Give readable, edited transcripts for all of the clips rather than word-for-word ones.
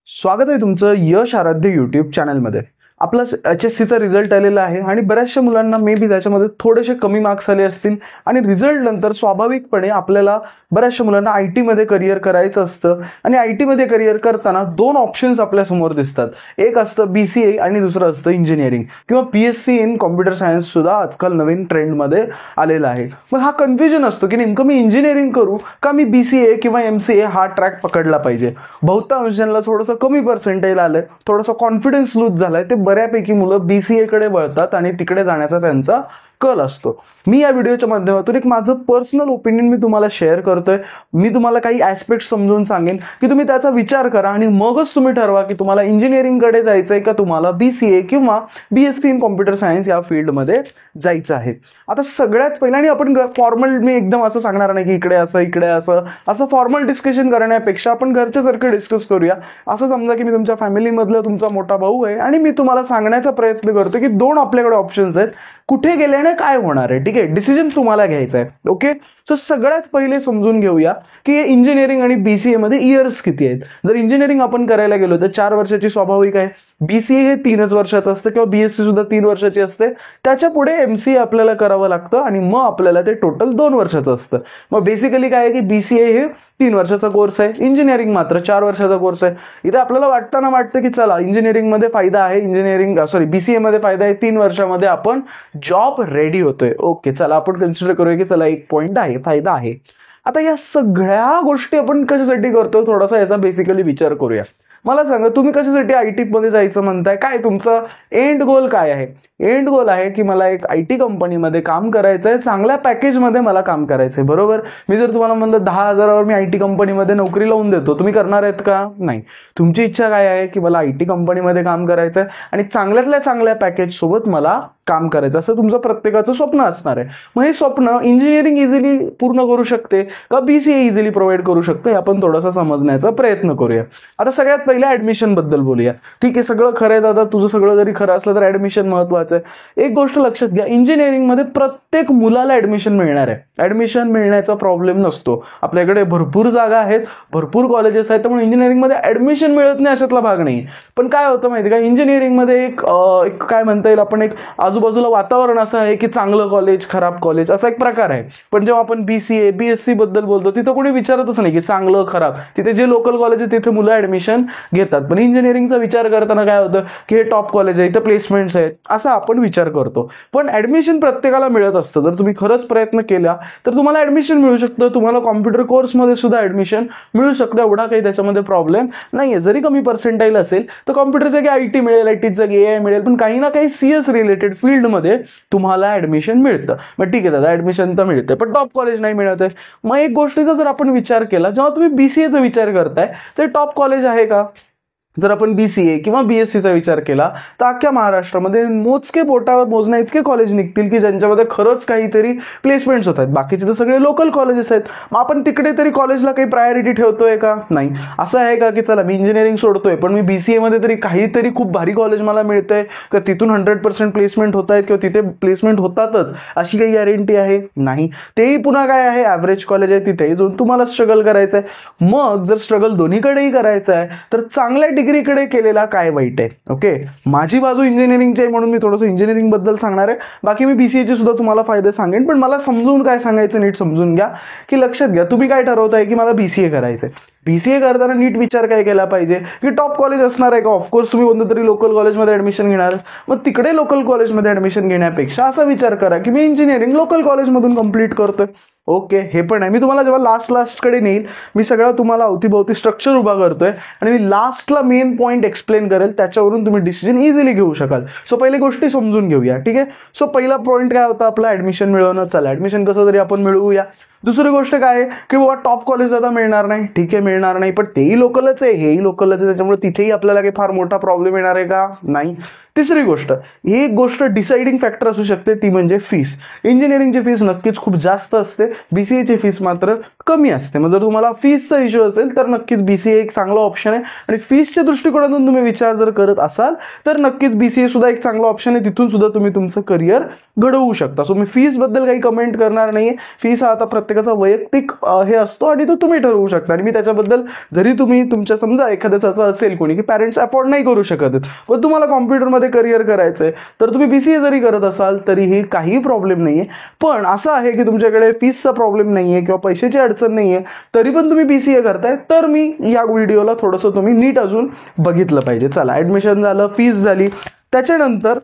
स्वागत आहे तुमचं यश आराध्य यूट्यूब चॅनलमध्ये। आपला HSCचा रिझल्ट आलेला आहे आणि बऱ्याचशा मुलांना मे बी त्याच्यामध्ये थोडेसे कमी मार्क्स आले असतील आणि रिझल्ट नंतर स्वाभाविकपणे आपल्याला बऱ्याचशा मुलांना IT मध्ये करियर करायचं असतं आणि IT मध्ये करियर करताना दोन ऑप्शन्स आपल्या समोर दिसतात। एक असतं BCA आणि दुसरं असतं इंजिनिअरिंग किंवा PSC इन कॉम्प्युटर सायन्स सुद्धा आजकाल नवीन ट्रेंडमध्ये आलेला आहे। मग हा कन्फ्युजन असतो की नेमकं मी इंजिनिअरिंग करू का मी BCA किंवा MCA हा ट्रॅक पकडला पाहिजे। बहुतांश जणांना थोडंसं कमी पर्सेंटेज आलंय, थोडंसं कॉन्फिडन्स लूज झालाय, ते बऱ्यापैकी मुलं BCA कडे वळतात आणि तिकडे जाण्याचा त्यांचा कल असतो। मी या व्हिडिओच्या माध्यमातून एक माझं पर्सनल ओपिनियन मी तुम्हाला शेअर करतोय। मी तुम्हाला काही ॲस्पेक्ट समजून सांगेन की तुम्ही त्याचा विचार करा आणि मगच तुम्ही ठरवा की तुम्हाला इंजिनिअरिंग कडे जायचंय का तुम्हाला BCA किंवा BSc इन कॉम्प्युटर सायन्स या फील्डमध्ये जायचं आहे। आता सगळ्यात पहिला आणि आपण फॉर्मल मी एकदम असं सांगणार नाही की इकडे असं फॉर्मल डिस्कशन करण्यापेक्षा आपण घरच्यासारखं डिस्कस करूया। असं समजा की मी तुमच्या फॅमिलीमधला तुमचा मोठा भाऊ आहे आणि मी तुम्हाला सांगण्याचा प्रयत्न करतो की दोन आपल्याकडे ऑप्शन्स आहेत, कुठे गेल्याने काय होणार आहे। ठीक आहे, डिसिजन तुम्हाला घ्यायचा आहे। ओके, सो सगळ्यात पहिले समजून घेऊया की इंजिनिअरिंग आणि BCA मध्ये इयर्स किती आहेत। जर इंजिनिअरिंग आपण करायला गेलो तर 4 वर्षाची स्वाभाविक आहे, BCA हे 3 वर्षाचं असतं किंवा BSc सुद्धा 3 वर्षाची असते। त्याच्या पुढे MCA आपल्याला करावं लागतं आणि मग आपल्याला ते टोटल 2 वर्षाचं असतं। मग बेसिकली काय आहे की BCA हे 3 वर्षाचा कोर्स आहे, इंजिनिअरिंग मात्र 4 वर्षाचा कोर्स आहे। इथे आपल्याला वाटतं की चला इंजिनिअरिंग मध्ये फायदा आहे, BCA मध्ये फायदा आहे, 3 वर्षामध्ये आपण जॉब रेडी होतोय। ओके, चला आपण कन्सिडर करूया की चला एक पॉइंट आहे, फायदा आहे। आता या सगळ्या गोष्टी आपण कशासाठी करतो थोडासा याचा बेसिकली विचार करूया। मला सांगा, तुम्ही कशासाठी IT मध्ये जायचं म्हणताय, काय तुमचं एंड गोल काय आहे? एंड गोल आहे की मला एक IT कंपनीमध्ये काम करायचं आहे, चांगल्या पॅकेजमध्ये मला काम करायचं आहे, बरोबर। मी जर तुम्हाला म्हणलं 10,000वर मी IT कंपनीमध्ये नोकरी लावून देतो, तुम्ही करणार आहेत का? नाही। तुमची इच्छा काय आहे की मला IT कंपनीमध्ये काम करायचं आहे आणि चांगल्यातल्या चांगल्या पॅकेज सोबत मला काम करायचं, असं तुमचं प्रत्येकाचं स्वप्न असणार आहे। मग हे स्वप्न इंजिनिअरिंग इझिली पूर्ण करू शकते का BCA इझिली प्रोव्हाइड करू शकते, हे आपण थोडासा समजण्याचा प्रयत्न करूया। आता सगळ्यात पहिले ऍडमिशन बद्दल बोलूया। ठीक आहे, सगळं खरं आहे दादा, तुझं सगळं जरी खरं असलं तर ऍडमिशन महत्वाचं आहे। एक गोष्ट लक्षात घ्या, इंजिनिअरिंग मध्ये प्रत्येक मुलाला ऍडमिशन मिळणार आहे, ऍडमिशन मिळण्याचा प्रॉब्लेम नसतो। आपल्याकडे भरपूर जागा आहेत, भरपूर कॉलेजेस आहेत, त्यामुळे इंजिनिअरिंग मध्ये ऍडमिशन मिळत नाही अशातला भाग नाही। पण काय होतं माहिती का, इंजिनिअरिंग मध्ये एक काय म्हणता येईल, आपण एक आजूबाजूला वातावरण असं आहे की चांगलं कॉलेज खराब कॉलेज असा एक प्रकार आहे। पण जेव्हा आपण BCA BSc बद्दल बोलतो तिथं कोणी विचारतच नाही की चांगलं खराब, तिथे जे लोकल कॉलेज आहे तिथे मुलं ऍडमिशन घेतात। पण इंजिनिअरिंगचा विचार करताना काय होतं की हे टॉप कॉलेज आहे, इथे प्लेसमेंट्स आहेत, असा आपण विचार करतो। पण ऍडमिशन प्रत्येकाला मिळत असतं, जर तुम्ही खरंच प्रयत्न केला तर तुम्हाला ऍडमिशन मिळू शकतं। तुम्हाला कॉम्प्युटर कोर्समध्ये सुद्धा ऍडमिशन मिळू शकतं, एवढा काही त्याच्यामध्ये प्रॉब्लेम नाहीये। जरी कमी पर्सेंटाईल असेल तर कॉम्प्युटर जागी IT मिळेल, IT जागी AI मिळेल, पण काही ना काही CS रिलेटेड फील्ड मध्ये तुम्हाला ऍडमिशन मिळतं। मग ठीक आहे दादा, ऍडमिशन तर मिळते पण टॉप कॉलेज नाही मिळत आहे। मग एक गोष्टीचा जर आपण विचार केला, जेव्हा तुम्ही BCA चा विचार करताय तर टॉप कॉलेज आहे का? जर आपण BCA किंवा BSc चा विचार केला तर अख्ख्या महाराष्ट्रामध्ये मोजके बोटावर मोजण्या इतके कॉलेज निघतील की ज्यांच्यामध्ये खरंच काहीतरी प्लेसमेंट्स होत आहेत, बाकीचे तर सगळे लोकल कॉलेजेस आहेत। मग आपण तिकडे तरी कॉलेजला काही प्रायोरिटी ठेवतोय का? नाही। असं आहे का की चला मी इंजिनिअरिंग सोडतोय पण मी BCA मध्ये तरी काहीतरी खूप भारी कॉलेज मला मिळतंय का तिथून 100% प्लेसमेंट होत आहेत किंवा तिथे प्लेसमेंट होतातच अशी काही गॅरंटी आहे? नाही। तेही पुन्हा काय आहे, ॲव्हरेज कॉलेज आहे, तिथेही जाऊन तुम्हाला स्ट्रगल करायचं आहे। मग जर स्ट्रगल दोन्हीकडेही करायचं आहे तर चांगल्या डिग्रीकडे केलेला काय वाईट आहे? ओके, माझी बाजू इंजिनिअरिंगची आहे म्हणून मी थोडंसं इंजिनिअरिंग बद्दल सांगणार आहे, बाकी मी BCA चे सुद्धा तुम्हाला फायदे सांगेन। पण मला समजून काय सांगायचं नीट समजून घ्या की लक्षात घ्या, तुम्ही काय ठरवताय की मला BCA करायचंय। BCA करताना नीट विचार काय केला पाहिजे की टॉप कॉलेज असणार आहे का? ऑफकोर्स तुम्ही कोणत्या तरी लोकल कॉलेजमध्ये ऍडमिशन घेणार, मग तिकडे लोकल कॉलेजमध्ये ऍडमिशन घेण्यापेक्षा असा विचार करा की मी इंजिनिअरिंग लोकल कॉलेजमधून कंप्लीट करतोय। ओके, हे पण आहे। मी तुम्हाला जेव्हा लास्टकडे नेईल, मी सगळं तुम्हाला अवतीभोवती स्ट्रक्चर उभा करतोय आणि मी लास्टला मेन पॉईंट एक्सप्लेन करेल, त्याच्यावरून तुम्ही डिसिजन इझिली घेऊ शकाल। सो पहिली गोष्टी समजून घेऊया। ठीक आहे, सो पहिला पॉईंट काय होता आपला, ऍडमिशन मिळवणं। चला ऍडमिशन कसं तरी आपण मिळवूया। दुसरी गोष्ट काय आहे की बाबा टॉप कॉलेज आता मिळणार नाही, ठीक आहे मिळणार नाही, पण तेही लोकलच आहे, हेही लोकलच आहे, त्याच्यामुळे तिथेही आपल्याला काही फार मोठा प्रॉब्लेम येणार आहे का? नाही। तिसरी गोष्ट, एक गोष्ट डिसाइडिंग फॅक्टर असू शकते ती म्हणजे फीस। इंजिनिअरिंगची फीस नक्कीच खूप जास्त असते, BCA ची फीस मात्र कमी असते। मग जर तुम्हाला फीसचा इश्यू असेल तर नक्कीच BCA एक चांगला ऑप्शन आहे आणि फीसच्या दृष्टिकोनातून तुम्ही विचार जर करत असाल तर नक्कीच BCA सुद्धा एक चांगला ऑप्शन आहे, तिथून सुद्धा तुम्ही तुमचं करिअर घडवू शकता। सो मी फीस बद्दल काही कमेंट करणार नाहीये, फीस हा आता प्रत्येक प्रत्येकाचा वैयक्तिक हे असतो आणि तो तुम्ही ठरवू शकता. आणि मी त्याच्याबद्दल, जरी तुम्ही तुमच्या समजा एखाद्याचं असं असेल कोणी की पॅरेंट्स अफोर्ड नाही करू शकत पण तुम्हाला कॉम्प्युटरमध्ये करिअर करायचं आहे, तर तुम्ही BCA जरी करत असाल तरीही काही प्रॉब्लेम नाही आहे. पण असं आहे की तुमच्याकडे फीसचा प्रॉब्लेम नाही आहे किंवा पैशाची अडचण नाही आहे, तरी पण तुम्ही BCA करताय, तर मी या व्हिडिओला थोडंसं तुम्ही नीट अजून बघितलं पाहिजे. चला, ॲडमिशन झालं, फीस झाली, त्याच्यानंतर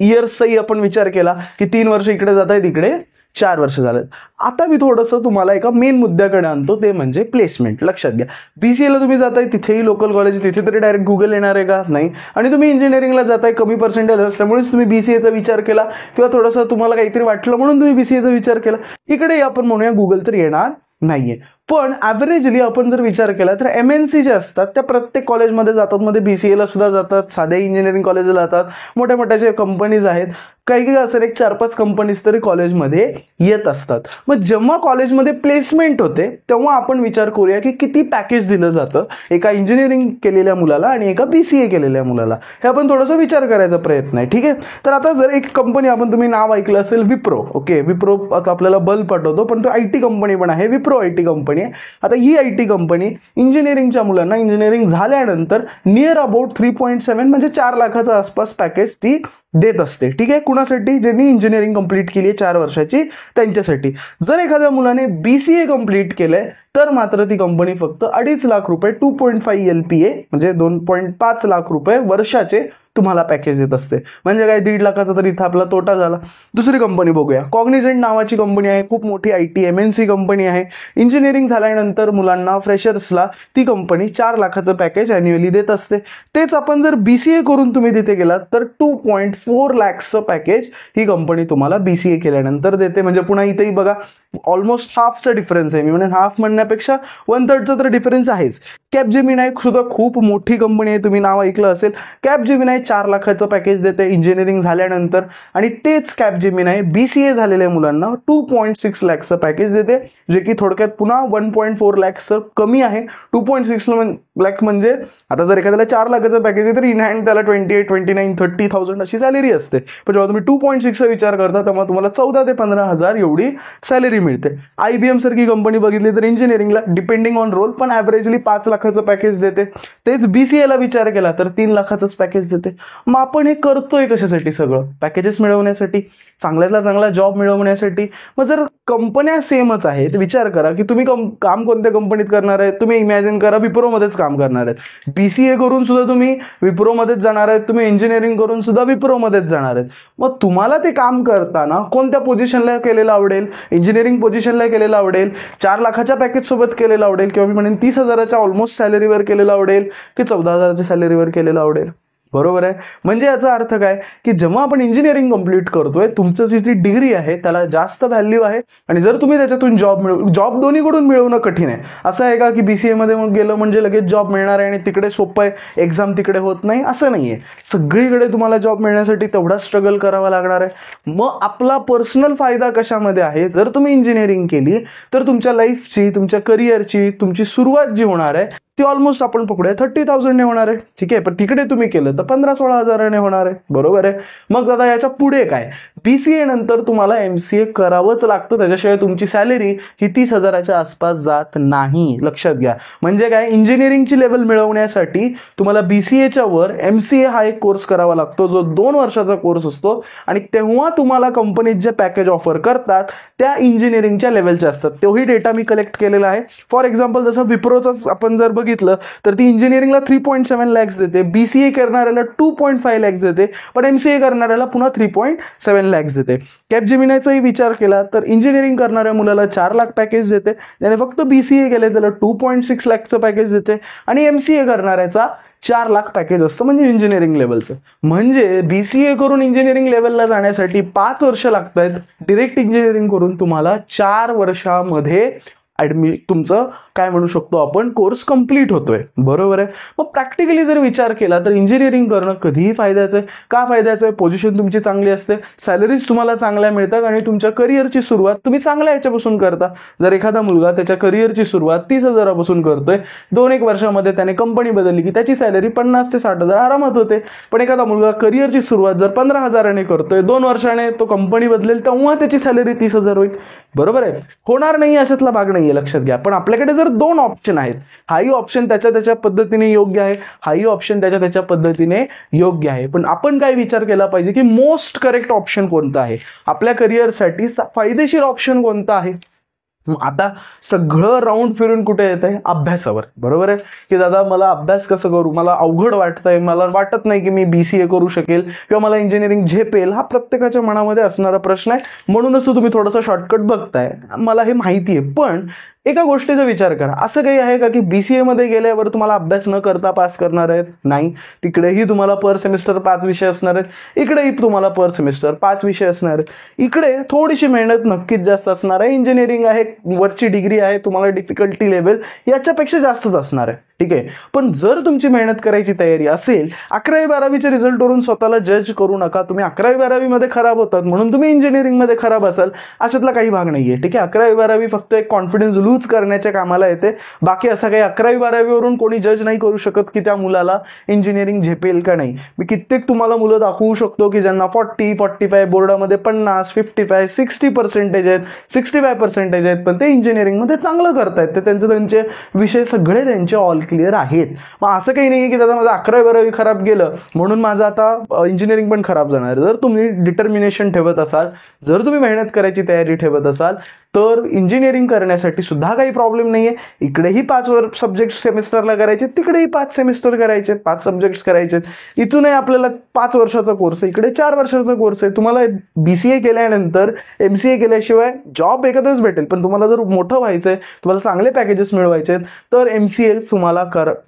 इयर्सचाही आपण विचार केला की 3 वर्ष इकडे जात आहेत, इकडे 4 वर्ष झालेत. आता मी थोडंसं तुम्हाला एका मेन मुद्द्याकडे आणतो, ते म्हणजे प्लेसमेंट. लक्षात घ्या, BCAला तुम्ही जाताय, तिथेही लोकल कॉलेज, तिथे तरी डायरेक्ट गुगल येणार आहे का? नाही. आणि तुम्ही इंजिनिअरिंगला जाताय, कमी पर्सेंटेज असल्यामुळेच तुम्ही BCAचा विचार केला, किंवा थोडंसं तुम्हाला काहीतरी वाटलं म्हणून तुम्ही BCAचा विचार केला. इकडे आपण म्हणूया गुगल तर येणार नाहीये. पण ॲव्हरेजली आपण जर विचार केला तर MNC जे असतात त्या प्रत्येक कॉलेजमध्ये जातात, मध्ये BCAला सुद्धा जातात, साध्या इंजिनिअरिंग कॉलेजला जातात, मोठ्या मोठ्या जे कंपनीज आहेत, काही असेल 1-4-5 कंपनीज तरी कॉलेजमध्ये येत असतात. मग जेव्हा कॉलेजमध्ये प्लेसमेंट होते तेव्हा आपण विचार करूया की किती पॅकेज दिलं जातं एका इंजिनिअरिंग केलेल्या मुलाला आणि एका BCA केलेल्या मुलाला. हे आपण थोडंसं विचार करायचा प्रयत्न आहे. ठीक आहे. तर आता जर एक कंपनी, आपण तुम्ही नाव ऐकलं असेल विप्रो. ओके, विप्रो आता आपल्याला बल्ब पटवतो, पण तो IT कंपनी पण आहे, विप्रो IT कंपनी. आता ही IT कंपनी इंजिनिअरिंगच्या मुलांना इंजिनिअरिंग झाल्यानंतर नियर अबाउट 3.7 म्हणजे 4 लाखाच्या आसपास पॅकेज ती देत असते. ठीक आहे. कुणासाठी? ज्यांनी इंजिनिअरिंग कंप्लीट केली आहे 4 वर्षाची, त्यांच्यासाठी. जर एखाद्या मुलाने BCA कंप्लीट केलंय तर मात्र ती कंपनी फक्त 2.5 लाख रुपये 2.5 LPA म्हणजे 2.5 लाख रुपये वर्षाचे तुम्हाला पॅकेज देत असते. म्हणजे काय, 1.5 लाखाचा तर इथं आपला तोटा झाला. दुसरी कंपनी बघूया, कॉग्निझंट नावाची कंपनी आहे, खूप मोठी IT MNC कंपनी आहे. इंजिनिअरिंग झाल्यानंतर मुलांना, फ्रेशर्सला ती कंपनी 4 लाखाचं पॅकेज ॲन्युअली देत असते. तेच आपण जर BCA करून तुम्ही तिथे गेलात तर 2.4 लाखचं पॅकेज ही कंपनी तुम्हाला BCA केल्यानंतर देते. म्हणजे पुन्हा इथेही बघा, ऑलमोस्ट हाफचा डिफरन्स आहे. मी म्हणेन हाफ म्हणण्यापेक्षा 1/3 तर डिफरन्स आहेच. कॅपजेमिनाय सुद्धा खूप मोठी कंपनी आहे, तुम्ही नाव ऐकलं असेल. कॅपजेमिनाय 4 लाखाचं पॅकेज देते इंजिनिअरिंग झाल्यानंतर, आणि तेच कॅपजेमिनाय BCA झालेल्या मुलांना 2.6 लाखचं पॅकेज देते, जे की थोडक्यात पुन्हा 1.4 लाखचं कमी आहे. 2.6 लाख म्हणजे आता जर एखाद्याला 4 लाखाचं पॅकेज आहे तर इन हँड त्याला 28, 29, 30,000 अशी सॅलरी असते. पण जेव्हा तुम्ही 2.6चा विचार करता तेव्हा तुम्हाला 14 ते 15,000 एवढी सॅलरी मिळते. IBM सारखी कंपनी बघितली तर इंजिनिअरिंगला डिपेंडिंग ऑन रोल पण ॲव्हरेजली 5 लाखाचं पॅकेज देते. तेच BCAला विचार केला तर 3 लाखाचंच पॅकेज देते. मग आपण हे करतोय कशासाठी? सगळं पॅकेजेस मिळवण्यासाठी, चांगल्यातला चांगला जॉब मिळवण्यासाठी. मग जर कंपन्या सेमच आहेत, विचार करा की तुम्ही काम कोणत्या कंपनीत करणार आहे. तुम्ही इमॅजिन करा विप्रोमध्येच काम करणार आहेत, BCA करून सुद्धा तुम्ही विप्रोमध्येच जाणार आहेत, तुम्ही इंजिनिअरिंग करून सुद्धा विप्रोमध्येच जाणार आहेत. मग तुम्हाला ते काम करताना कोणत्या पोझिशनला केलेलं आवडेल? इंजिनिअरिंग पोझिशनला केलेलं आवडेल, 4 लाखाच्या पॅकेज सोबत केलेलं आवडेल, किंवा मी म्हणेन 30,000च्या ऑलमोस्ट सॅलरीवर केलेलं आवडेल, की 14,000च्या सॅलरीवर केलेलं आवडेल? बरोबर आहे. म्हणजे याचा अर्थ काय की जेव्हा आपण इंजिनिअरिंग कंप्लीट करतोय, तुमचं जी डिग्री आहे त्याला जास्त व्हॅल्यू आहे. आणि जर तुम्ही त्याच्यातून जॉब दोन्हीकडून मिळवणं कठीण आहे. असं आहे का की BCA मध्ये गेलं म्हणजे लगेच जॉब मिळणार आहे आणि तिकडे सोपं आहे, एक्झाम तिकडे होत नाही, असं नाही आहे. सगळीकडे तुम्हाला जॉब मिळण्यासाठी तेवढा स्ट्रगल करावा लागणार आहे. मग आपला पर्सनल फायदा कशामध्ये आहे? जर तुम्ही इंजिनिअरिंग केली तर तुमच्या लाईफची, तुमच्या करिअरची, तुमची सुरुवात जी होणार आहे ती ऑलमोस्ट आपण पकडूया 30,000ने होणार आहे. ठीक आहे. पण तिकडे तुम्ही केलं तर 15-16,000ने होणार आहे. बरोबर आहे. मग दादा याच्या पुढे काय? BCA नंतर तुम्हाला MCA करावंच लागतं, त्याच्याशिवाय तुमची सॅलरी ही 30,000च्या आसपास जात नाही. लक्षात घ्या. म्हणजे काय, इंजिनिअरिंगची लेवल मिळवण्यासाठी तुम्हाला BCAच्या वर MCA हा एक कोर्स करावा लागतो, जो 2 वर्षाचा कोर्स असतो. आणि तेव्हा तुम्हाला कंपनीत जे पॅकेज ऑफर करतात त्या इंजिनिअरिंगच्या लेवलचे असतात. तोही डेटा मी कलेक्ट केलेला आहे. फॉर एक्झाम्पल जसं विप्रोचाच आपण जर बघितलं तर ती इंजिनिअरिंगला 3.7 lakhs देते, BCA करणाऱ्याला 2.5 lakhs देते, पण MCA करणाऱ्याला पुन्हा 3.7 lakhs देते. कॅपजेमिनायचाही विचार केला तर इंजिनिअरिंग करणाऱ्या मुलाला 4 लाख पॅकेज देते, ज्याने फक्त BCA केले त्याला 2.6 लाखचं पॅकेज देते, आणि MCA करणाऱ्याचा 4 लाख पॅकेज असतं, म्हणजे इंजिनिअरिंग लेवलचं. म्हणजे BCA करून इंजिनिअरिंग लेवलला जाण्यासाठी 5 वर्ष लागत आहेत. डिरेक्ट इंजिनिअरिंग करून तुम्हाला 4 वर्षामध्ये तुमचं काय म्हणू शकतो आपण कोर्स कंप्लीट होतोय, बरोबर आहे. मग प्रॅक्टिकली जर विचार केला तर इंजिनिअरिंग करणं कधीही फायद्याचं आहे. का फायद्याचं आहे? पोझिशन तुमची चांगली असते, सॅलरीज तुम्हाला चांगल्या मिळतात आणि तुमच्या करिअरची सुरुवात तुम्ही चांगल्या ह्याच्यापासून करता. जर एखादा मुलगा त्याच्या करिअरची सुरुवात 30,000पासून करतोय, 2-1 वर्षामध्ये त्याने कंपनी बदलली की त्याची सॅलरी 50,000 ते 60,000 आरामात होते. पण एखादा मुलगा करिअरची सुरुवात जर 15,000ने करतोय, 2 वर्षाने तो कंपनी बदलेल तेव्हा त्याची सॅलरी 30,000 होईल, बरोबर आहे. होणार नाही अशातला भाग नाहीये, लक्षात घ्या. पण आपल्याकडे जर 2 ऑप्शन आहेत, हाही ऑप्शन त्याच्या पद्धतीने योग्य आहे, हाही ऑप्शन त्याच्या पद्धतीने योग्य आहे. पण आपण काय विचार केला पाहिजे की मोस्ट करेक्ट ऑप्शन कोणता आहे, आपल्या करिअरसाठी फायदेशीर ऑप्शन कोणता आहे. आता सगळं राऊंड फिरून कुठे येत आहे? अभ्यासावर, बरोबर आहे. की दादा मला अभ्यास कसं करू, मला अवघड वाटतंय, मला वाटत नाही की मी BCA करू शकेल किंवा मला इंजिनिअरिंग झेपेल. हा प्रत्येकाच्या मनामध्ये असणारा प्रश्न आहे, म्हणूनच तो तुम्ही थोडासा शॉर्टकट बघताय, मला हे माहिती आहे. पण एका गोष्टीचा विचार करा, असं काही आहे का की BCA मध्ये गेल्यावर तुम्हाला अभ्यास न करता पास करणार आहेत? नाही. तिकडेही तुम्हाला पर सेमिस्टर 5 विषय असणार आहेत, इकडेही तुम्हाला पर सेमिस्टर 5 विषय असणार आहेत. इकडे थोडीशी मेहनत नक्कीच जास्त असणार आहे. इंजिनिअरिंग आहे, वरची डिग्री आहे, तुम्हाला डिफिकल्टी लेवल याच्यापेक्षा जास्तच असणार आहे, ठीक आहे. पण जर तुमची मेहनत करायची तयारी असेल, 11वी-12वीच्या रिझल्टवरून स्वतःला जज करू नका. तुम्ही 11वी-12वी मध्ये खराब होतात म्हणून तुम्ही इंजिनिअरिंग मध्ये खराब असाल अशातला काही भाग नाहीये, ठीक आहे. 11वी-12वी फक्त एक कॉन्फिडन्स लूज करण्याच्या कामाला येते. बाकी असं काही 11वी-12वीवरून कोणी जज नाही करू शकत की त्या मुलाला इंजिनिअरिंग झेपेल का नाही. मी कित्येक तुम्हाला मुलं दाखवू शकतो की ज्यांना 40, 45, बोर्डामध्ये 50, 55, 60% आहेत, 65% आहेत, पण ते इंजिनिअरिंगमध्ये चांगलं करतायत. ते त्यांचे विषय सगळे त्यांचे ऑल क्लिअर आहेत. मग असं काही नाही की दादा माझं 11वी-12वी खराब गेलं म्हणून माझं आता इंजिनिअरिंग पण खराब जाणार. जर तुम्ही डिटर्मिनेशन ठेवत असाल, जर तुम्ही मेहनत करायची तयारी ठेवत असाल तर इंजिनिअरिंग करण्यासाठी सुद्धा काही प्रॉब्लेम नाहीये. इकडेही 5 सब्जेक्ट सेमिस्टरला करायचे, तिकडेही 5 सेमिस्टर करायचे, 5 सब्जेक्ट्स करायचे. इथूनही आपल्याला 5 वर्षाचा कोर्स आहे, इकडे 4 वर्षाचा कोर्स आहे. तुम्हाला BCA केल्यानंतर MCA केल्याशिवाय जॉब एखादाच भेटेल, पण तुम्हाला जर मोठं व्हायचंय, तुम्हाला चांगले पॅकेजेस मिळवायचे आहेत तर MCA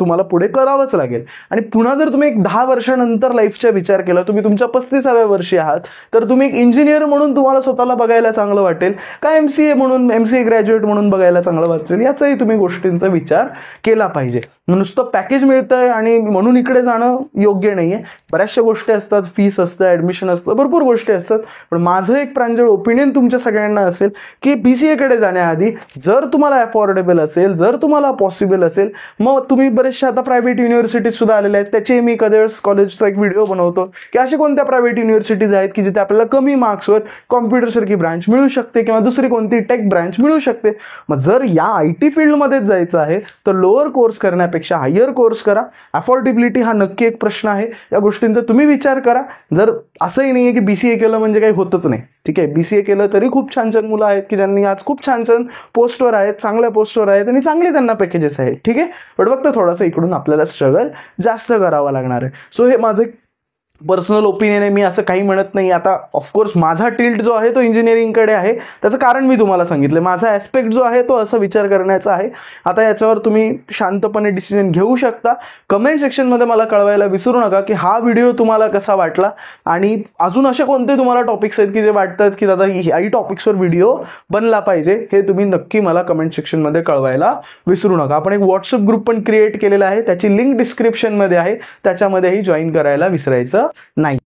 तुम्हाला पुढे करावंच लागेल. आणि पुन्हा जर तुम्ही एक 10 वर्षानंतर लाईफचा विचार केला, तुम्ही तुमच्या 35व्या वर्षी आहात, तर तुम्ही एक इंजिनियर म्हणून तुम्हाला स्वतःला बघायला चांगलं वाटेल का MCA म्हणून, MCA ग्रॅज्युएट म्हणून बघायला चांगलं वाटेल, याचाही तुम्ही गोष्टींचा विचार केला पाहिजे. नुसतं पॅकेज मिळतंय आणि म्हणून इकडे जाणं योग्य नाहीये. बऱ्याचशा गोष्टी असतात, फीस असतं, ऍडमिशन असतं, भरपूर गोष्टी असतात. पण माझं एक प्रांजळ ओपिनियन तुमच्या सगळ्यांना असेल की BCA कडे जाण्याआधी जर तुम्हाला अफोर्डेबल असेल, जर तुम्हाला पॉसिबल असेल, मग तुम्ही बरेचशा आता प्रायव्हेट युनिव्हर्सिटीज सुद्धा आलेल्या आहेत, त्याचे मी कदेळस कॉलेजचा एक व्हिडिओ बनवतो की अशा कोणत्या प्रायव्हेट युनिव्हर्सिटीज आहेत की जिथे आपल्याला कमी मार्क्सवर कॉम्प्युटर सारखी ब्रांच मिळू शकते किंवा दुसरी कोणती टेक ब्रांच मिळू शकते. मग जर या IT फील्डमध्येच जायचं आहे तर लोअर कोर्स करण्यापेक्षा हायर कोर्स करा. अफोर्डेबिलिटी हा नक्की एक प्रश्न आहे, या गोष्टींचा तुम्ही विचार करा. जर असंही नाहीये की BCA केलं म्हणजे काही होतच नाही, ठीक आहे. BCA केलं तरी खूप छान छान मुलं आहेत की ज्यांनी आज खूप छान छान पोस्टवर आहेत, चांगल्या पोस्टवर आहेत आणि चांगले त्यांना पॅकेजेस आहेत, ठीक आहे. पण फक्त थोडंसं इकडून आपल्याला स्ट्रगल जास्त करावं लागणार आहे. सो हे माझं पर्सनल ओपिनियन आहे, मी असं काही म्हणत नाही. आता ऑफकोर्स माझा टिल्ट जो आहे तो इंजिनिअरिंगकडे आहे, त्याचं कारण मी तुम्हाला सांगितलं. माझा ॲस्पेक्ट जो आहे तो असा विचार करण्याचा आहे. आता याच्यावर तुम्ही शांतपणे डिसिजन घेऊ शकता. कमेंट सेक्शनमध्ये मला कळवायला विसरू नका की हा व्हिडिओ तुम्हाला कसा वाटला आणि अजून असे कोणते तुम्हाला टॉपिक्स आहेत की जे वाटतात की दादा याही टॉपिक्सवर व्हिडिओ बनला पाहिजे, हे तुम्ही नक्की मला कमेंट सेक्शनमध्ये कळवायला विसरू नका. आपण एक व्हॉट्सअप ग्रुप पण क्रिएट केलेला आहे, त्याची लिंक डिस्क्रिप्शनमध्ये आहे, त्याच्यामध्येही जॉईन करायला विसरायचं नाही.